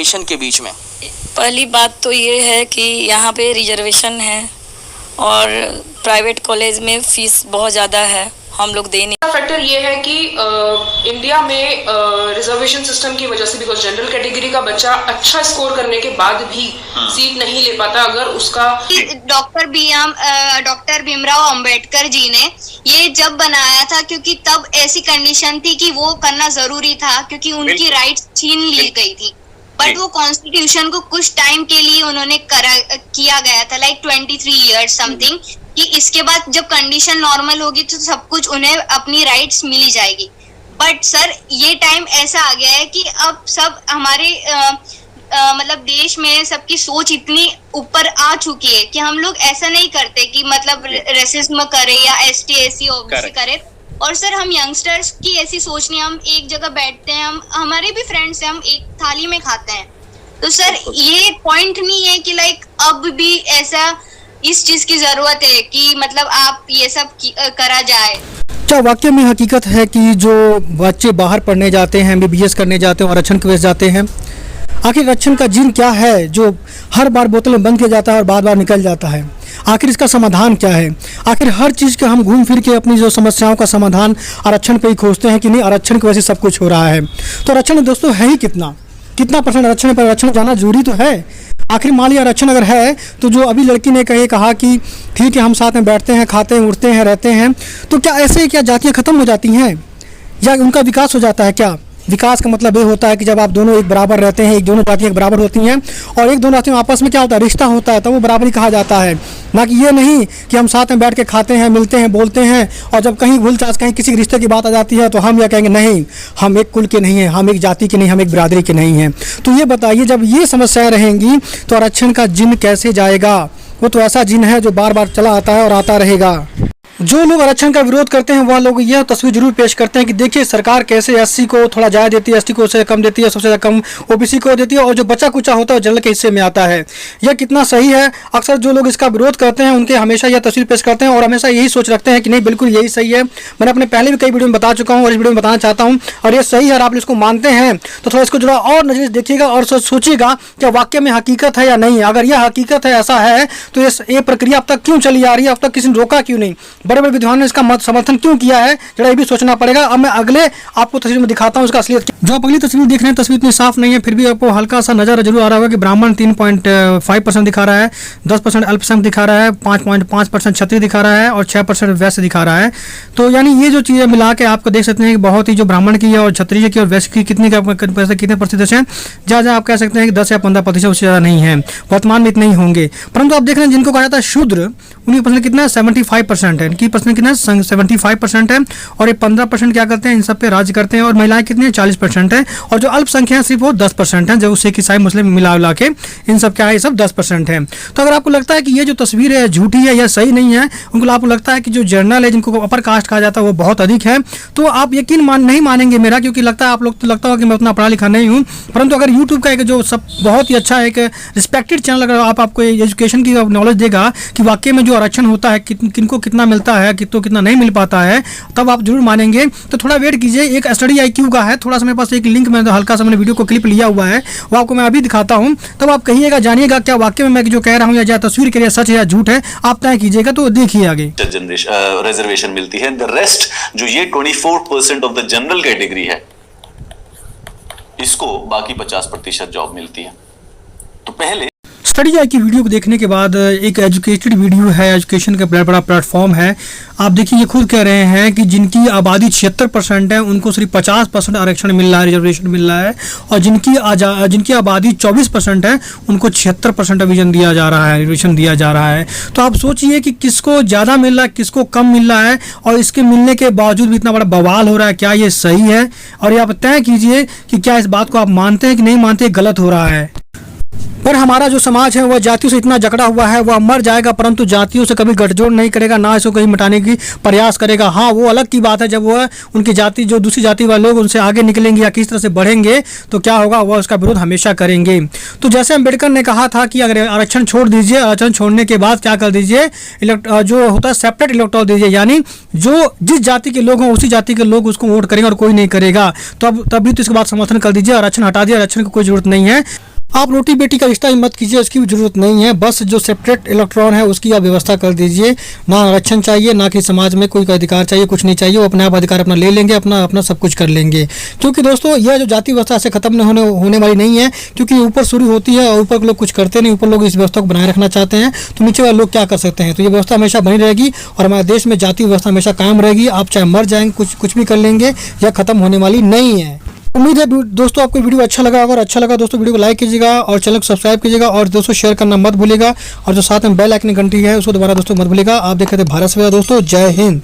Reservation के बीच में? पहली बात तो ये है कि यहाँ पे रिजर्वेशन है और प्राइवेट कॉलेज में फीस बहुत ज़्यादा है, हम लोग दे नहीं। फैक्टर ये है कि इंडिया में रिजर्वेशन सिस्टम की वजह से, बिकॉज जनरल कैटेगरी का बच्चा अच्छा स्कोर करने के बाद भी सीट नहीं ले पाता अगर उसका। डॉक्टर भीमराव अंबेडकर जी ने ये जब बनाया था क्योंकि तब ऐसी कंडीशन थी कि वो करना जरूरी था क्योंकि उनकी राइट्स छीन ली गई थी। बट वो कॉन्स्टिट्यूशन को कुछ टाइम के लिए उन्होंने किया गया था, लाइक 23 इयर्स समथिंग, कि इसके बाद जब कंडीशन नॉर्मल होगी तो सब कुछ उन्हें अपनी राइट्स मिली जाएगी। बट सर ये टाइम ऐसा आ गया है कि अब सब हमारे मतलब देश में सबकी सोच इतनी ऊपर आ चुकी है कि हम लोग ऐसा नहीं करते कि मतलब रेसिज्म करे या ST SC OBC करे। और सर हम यंगस्टर्स की ऐसी सोच नहीं, हम एक जगह बैठते हैं, हम हमारे भी फ्रेंड्स हैं, हम एक थाली में खाते हैं। तो सर ये पॉइंट नहीं है कि लाइक अब भी ऐसा इस चीज की जरूरत है कि मतलब आप ये सब करा जाए। क्या वाकई में हकीकत है कि जो बच्चे बाहर पढ़ने जाते हैं, MBBS करने जाते हैं और आरक्षण की वजह से जाते हैं, आखिर आरक्षण का जिन क्या है जो हर बार बोतल में बंद किया जाता है और बार बार निकल जाता है? आखिर इसका समाधान क्या है? आखिर हर चीज़ के हम घूम फिर के अपनी जो समस्याओं का समाधान आरक्षण पे ही खोजते हैं कि नहीं आरक्षण की वजह से सब कुछ हो रहा है। तो आरक्षण दोस्तों है ही कितना परसेंट आरक्षण पर? आरक्षण जाना जरूरी तो है। आखिर मान लिया आरक्षण अगर है तो जो अभी लड़की ने कहा कि ठीक है हम साथ में बैठते हैं, खाते हैं, उठते हैं, रहते हैं, तो क्या ऐसे क्या जातियाँ खत्म हो जाती हैं या उनका विकास हो जाता है? क्या विकास का मतलब ये होता है कि जब आप दोनों एक बराबर रहते हैं, एक दोनों जातियाँ बराबर होती हैं और एक दोनों जातियों आपस में क्या होता है, रिश्ता होता है, तो वो बराबरी कहा जाता है। ना कि ये नहीं कि हम साथ में बैठ के खाते हैं, मिलते हैं, बोलते हैं और जब कहीं भूलचास कहीं किसी रिश्ते की बात आ जाती है तो हम यह कहेंगे नहीं हम एक कुल के नहीं हैं, हम एक जाति के नहीं, हम एक बिरादरी के नहीं हैं। तो ये बताइए जब ये समस्याएँ रहेंगी तो आरक्षण का जिन कैसे जाएगा? वो तो ऐसा जिन है जो बार बार चला आता है और आता रहेगा। जो लोग आरक्षण का विरोध करते हैं वह लोग यह तस्वीर जरूर पेश करते हैं कि देखिए सरकार कैसे SC को थोड़ा ज़्यादा देती है, ST को उससे कम देती है, सबसे ज़्यादा कम OBC को देती है और जो बचा कुचा होता है वो जनरल के हिस्से में आता है। यह कितना सही है? अक्सर जो लोग इसका विरोध करते हैं उनके हमेशा यह तस्वीर पेश करते हैं और हमेशा यही सोच रखते हैं कि नहीं बिल्कुल यही सही है। मैंने अपने पहले भी कई वीडियो में बता चुका हूँ और इस वीडियो में बताना चाहता हूँ और ये सही है और आप इसको मानते हैं तो थोड़ा इसको थोड़ा और नजर देखिएगा और सोचिएगा क्या वाकई में हकीकत है या नहीं। अगर यह हकीकत है, ऐसा है तो ये प्रक्रिया अब तक क्यों चली आ रही है, अब तक किसी ने रोका क्यों नहीं, बड़े बड़े विद्वान ने इसका समर्थन क्यों किया है, जरा ये भी सोचना पड़ेगा। अब मैं अगले आपको तस्वीर में दिखाता हूँ उसका असलियत। जो आप अगली तस्वीर देख रहे हैं तस्वीर इतनी साफ नहीं है फिर भी आपको हल्का सा नजर जरूर आ रहा होगा कि ब्राह्मण 3.5% दिखा रहा है, 10% अल्पसंख्यक दिखा रहा है, 5.5% क्षत्रिय दिखा रहा है और 6% वैश्य दिखा रहा है। तो यानी ये जो चीज़ें मिला के आपको देख सकते हैं कि बहुत ही जो ब्राह्मण की और क्षत्रिय की और वैश्य की कितने प्रतिशत है, जहाँ आप कह सकते हैं कि 10 या 15% उससे ज़्यादा नहीं है, वर्तमान में इतने ही होंगे। परंतु आप देख रहे हैं जिनको कहा जाता है शूद्र, उनकी परसेंट कितना है? 75% है। इनकी परसेंट कितना है? 75% है और ये 15% क्या करते हैं, इन सब पे राज्य करते हैं और महिलाएं कितनी है? 40% है और जो अल्पसंख्यक है सिर्फ वो 10% है, जो सिख ईसाई मुस्लिम मिला के इन सब क्या है, ये सब 10% है। तो अगर आपको लगता है कि ये जो तस्वीर है झूठी है या सही नहीं है, उनको आपको लगता है कि जो जर्नल है जिनको अपर कास्ट कहा जाता है वो बहुत अधिक है, तो आप यकीन नहीं मानेंगे मेरा, क्योंकि लगता है आप लोग तो लगता होगा कि मैं उतना पढ़ा लिखा नहीं हूँ। परंतु अगर यूट्यूब का एक जो सब बहुत ही अच्छा एक रिस्पेक्टेड चैनल अगर आपको एजुकेशन की नॉलेज देगा कि वाकई में जो आरक्षण होता है किनको कितना मिलता है, कितना नहीं मिल पाता है, तब आप जरूर मानेंगे। तो थोड़ा वेट कीजिए, एक स्टडी IQ का है, थोड़ा सा मेरे पास एक लिंक में हल्का सा मैंने वीडियो को क्लिप लिया हुआ है, वो आपको मैं अभी दिखाता हूँ, तब आप कहिएगा, जानिएगा क्या वाकई में मैं जो कह रहा हूँ या तस्वीर के लिए सच है या झूठ है, आप तय कीजिएगा। तो देखिए आगे रिजर्वेशन मिलती है, द रेस्ट जो ये 24% ऑफ द जनरल कैटेगरी है, इसको बाकी 50% जॉब मिलती है। तो पहले स्टडी की वीडियो को देखने के बाद एक एजुकेटेड वीडियो है, एजुकेशन का बड़ा प्लेटफॉर्म है। आप देखिए ये खुद कह रहे हैं कि जिनकी आबादी 76% है उनको सिर्फ 50% आरक्षण मिल रहा है, रिजर्वेशन मिल रहा है, और जिनकी आबादी 24% है उनको 76% डिवीजन दिया जा रहा है, रिजर्वेशन दिया जा रहा है। तो आप सोचिए कि किसको ज़्यादा मिल रहा है, किसको कम मिल रहा है, और इसके मिलने के बावजूद भी इतना बड़ा बवाल हो रहा है। क्या ये सही है? और ये आप तय कीजिए कि क्या इस बात को आप मानते हैं कि नहीं मानते, गलत हो रहा है। पर हमारा जो समाज है वह जातियों से इतना जकड़ा हुआ है, वह मर जाएगा परंतु जातियों से कभी गठजोड़ नहीं करेगा, ना इसको कहीं मिटाने की प्रयास करेगा। हाँ, वो अलग की बात है जब वह उनकी जाति जो दूसरी जाति वाले लोग उनसे आगे निकलेंगे या किस तरह से बढ़ेंगे तो क्या होगा, वह उसका विरोध हमेशा करेंगे। तो जैसे अम्बेडकर ने कहा था कि अगर आरक्षण छोड़ दीजिए, आरक्षण छोड़ने के बाद क्या कर दीजिए, जो होता है सेपरेट इलेक्टोरल दीजिए, यानी जो जिस जाति के लोग हों उसी जाति के लोग उसको वोट करेंगे और कोई नहीं करेगा। तो अब तभी तो इसके बाद समर्थन कर दीजिए, आरक्षण हटा दिया, आरक्षण की कोई जरूरत नहीं है। आप रोटी बेटी का रिश्ता ही मत कीजिए, उसकी भी जरूरत नहीं है। बस जो सेपरेट इलेक्ट्रॉन है उसकी आप व्यवस्था कर दीजिए। ना आरक्षण चाहिए, ना कि समाज में कोई अधिकार चाहिए, कुछ नहीं चाहिए। वो अपने आप अधिकार अपना ले लेंगे, अपना अपना सब कुछ कर लेंगे। क्योंकि दोस्तों यह जो जाति व्यवस्था से खत्म होने वाली नहीं है, क्योंकि ऊपर शुरू होती है और ऊपर के लोग कुछ करते नहीं। ऊपर लोग इस व्यवस्था को बनाए रखना चाहते हैं, तो नीचे वाले लोग क्या कर सकते हैं। तो ये व्यवस्था हमेशा बनी रहेगी और हमारे देश में जाति व्यवस्था हमेशा कायम रहेगी। आप चाहे मर जाएंगे, कुछ भी कर लेंगे, यह खत्म होने वाली नहीं है। उम्मीद है दोस्तों आपको वीडियो अच्छा लगा। अगर अच्छा लगा दोस्तों वीडियो को लाइक कीजिएगा और चैनल को सब्सक्राइब कीजिएगा और दोस्तों शेयर करना मत भूलिएगा। और जो साथ में बेल आइकन घंटी है उसको दोबारा दोस्तों मत भूलिएगा। आप देख रहे थे भारत से दोस्तों। जय हिंद।